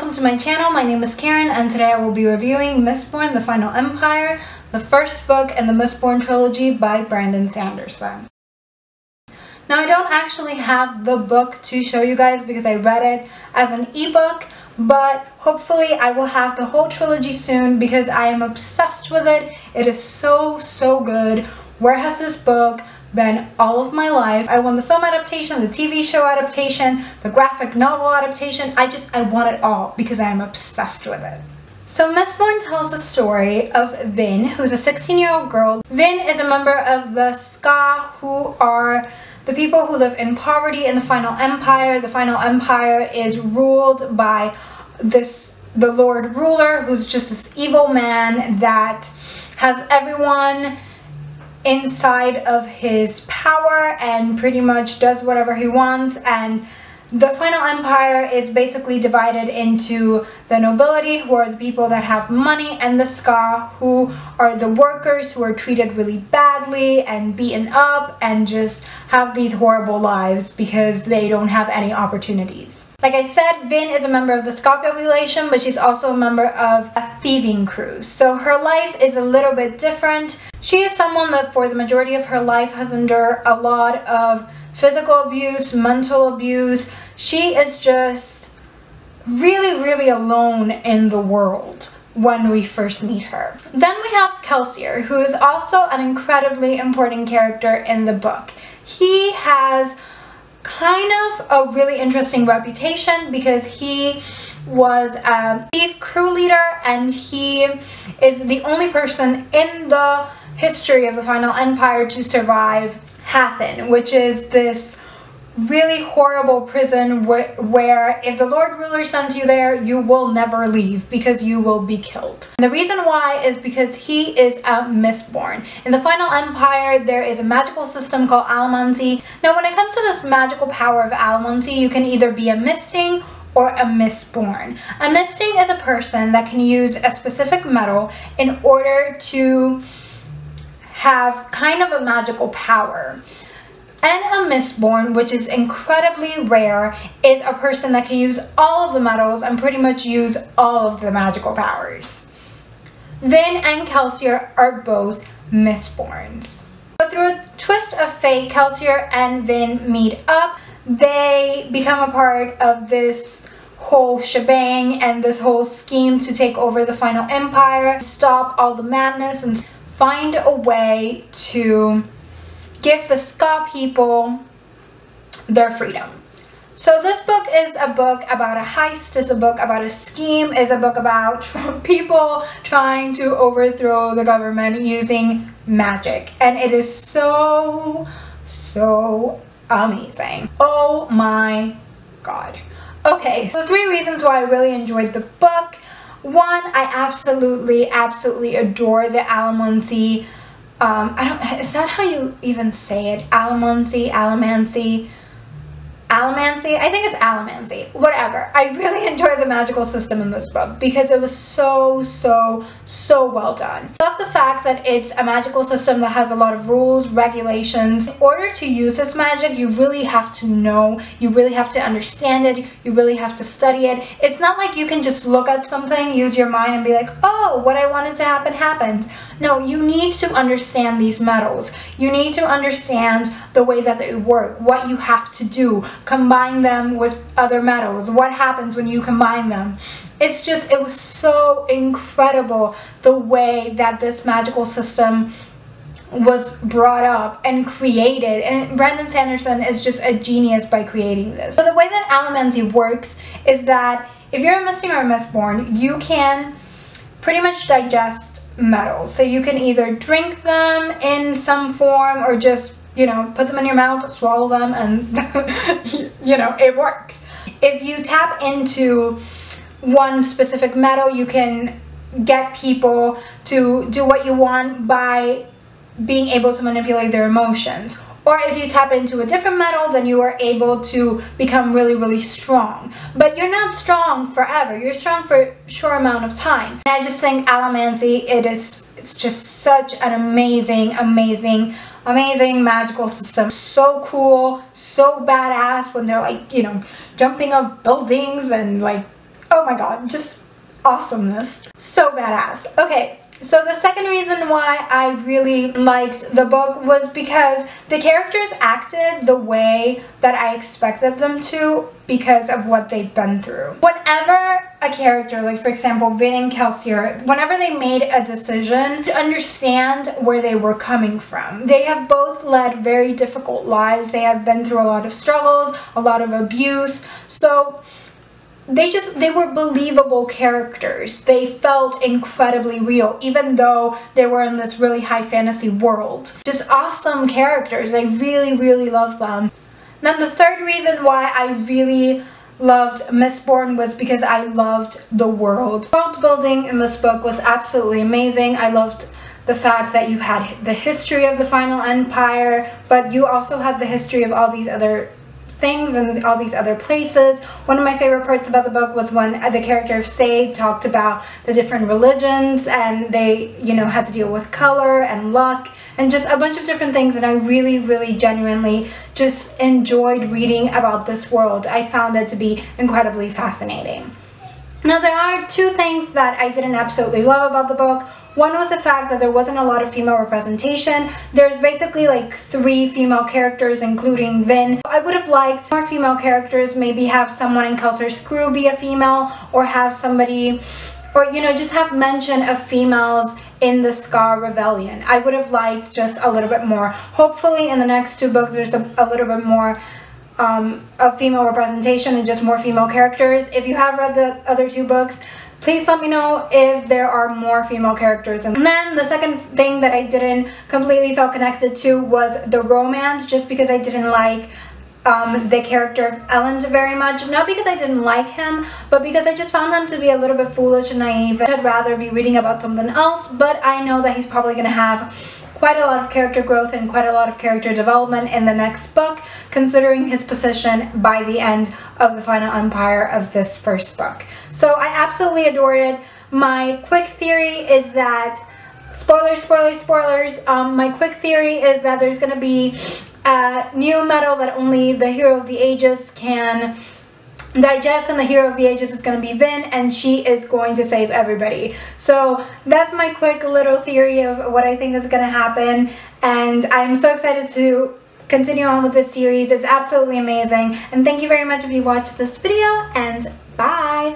welcome to my channel. My name is Karen and today I will be reviewing Mistborn, The Final Empire, the first book in the Mistborn trilogy by Brandon Sanderson. Now I don't actually have the book to show you guys because I read it as an ebook, but hopefully I will have the whole trilogy soon because I am obsessed with it. It is so good. Where has this book been all of my life? I want the film adaptation, the TV show adaptation, the graphic novel adaptation. I want it all because I am obsessed with it. So Mistborn tells the story of Vin, who's a 16-year-old girl. Vin is a member of the Ska, who are the people who live in poverty in the Final Empire. The Final Empire is ruled by the Lord Ruler, who's just this evil man that has everyone inside of his power and pretty much does whatever he wants. And the Final Empire is basically divided into the nobility, who are the people that have money, and the Ska, who are the workers who are treated really badly and beaten up and just have these horrible lives because they don't have any opportunities. Like I said, Vin is a member of the Ska population, but she's also a member of a thieving crew. So her life is a little bit different. She is someone that for the majority of her life has endured a lot of physical abuse, mental abuse. She is just really alone in the world when we first meet her. Then we have Kelsey, who is also an incredibly important character in the book. He has kind of a really interesting reputation because he was a thief crew leader, and he is the only person in the history of the Final Empire to survive Hathin, which is this really horrible prison where if the Lord Ruler sends you there, you will never leave because you will be killed. And the reason why is because he is a Mistborn. In the Final Empire, there is a magical system called Allomancy. Now, when it comes to this magical power of Allomancy, you can either be a Misting or a Mistborn. A Misting is a person that can use a specific metal in order to have kind of a magical power. And a Mistborn, which is incredibly rare, is a person that can use all of the metals and pretty much use all of the magical powers. Vin and Kelsey are both Mistborns. But through a twist of fate, Kelsey and Vin meet up. They become a part of this whole shebang and this whole scheme to take over the Final Empire, stop all the madness, and find a way to give the Ska people their freedom. So this book is a book about a heist, is a book about a scheme, is a book about people trying to overthrow the government using magic. And it is so amazing. Oh my god. Okay, so 3 reasons why I really enjoyed the book. 1, I absolutely adore the Allomancy. Is that how you even say it? Allomancy? I think it's Allomancy. Whatever. I really enjoy the magical system in this book because it was so well done. I love the fact that it's a magical system that has a lot of rules, regulations. In order to use this magic, you really have to know, you really have to understand it, you really have to study it. It's not like you can just look at something, use your mind, and be like, oh, what I wanted to happen happened. No, you need to understand these metals. You need to understand the way that they work, what you have to do, combine them with other metals, what happens when you combine them. It was so incredible the way that this magical system was brought up and created, and Brandon Sanderson is just a genius by creating this. So the way that Allomancy works is that if you're a Misting or a Mistborn, you can pretty much digest metals. So you can either drink them in some form or just, you know, put them in your mouth, swallow them, and you know, it works. If you tap into one specific metal, you can get people to do what you want by being able to manipulate their emotions. Or if you tap into a different metal, then you are able to become really strong. But you're not strong forever. You're strong for a short amount of time. And I just think Allomancy, it's just such an amazing magical system. So cool, so badass when they're like, you know, jumping off buildings and like oh my god, just awesomeness. So badass. Okay, so the second reason why I really liked the book was because the characters acted the way that I expected them to because of what they've been through. Whenever a character, like for example Vin and Kelsey, whenever they made a decision, to understand where they were coming from. They have both led very difficult lives. They have been through a lot of struggles, a lot of abuse. So they were believable characters. They felt incredibly real, even though they were in this really high fantasy world. Just awesome characters. I really, really loved them. Then the third reason why I really loved Mistborn was because I loved the world. World building in this book was absolutely amazing. I loved the fact that you had the history of the Final Empire, but you also had the history of all these other things and all these other places. One of my favorite parts about the book was when the character of Say talked about the different religions, and they, you know, had to deal with color and luck and just a bunch of different things, and I really, really genuinely just enjoyed reading about this world. I found it to be incredibly fascinating. Now, there are two things that I didn't absolutely love about the book. One was the fact that there wasn't a lot of female representation. There's basically like 3 female characters, including Vin. I would have liked more female characters, maybe have someone in Kelsey's crew be a female, or have somebody, or you know, just have mention of females in the Scar Rebellion. I would have liked just a little bit more. Hopefully in the next 2 books there's a little bit more of female representation and just more female characters. If you have read the other 2 books, please let me know if there are more female characters. And then the second thing that I didn't completely feel connected to was the romance, just because I didn't like the character of Ellen very much. Not because I didn't like him, but because I just found him to be a little bit foolish and naive. I'd rather be reading about something else, but I know that he's probably going to have quite a lot of character growth and quite a lot of character development in the next book, considering his position by the end of the Final Empire of this first book. So I absolutely adored it. My quick theory is that, spoilers, my quick theory is that there's going to be a new metal that only the Hero of the Ages can digest, and the Hero of the Ages is going to be Vin, and she is going to save everybody. So that's my quick little theory of what I think is going to happen, and I'm so excited to continue on with this series. It's absolutely amazing, and thank you very much if you watched this video, and bye!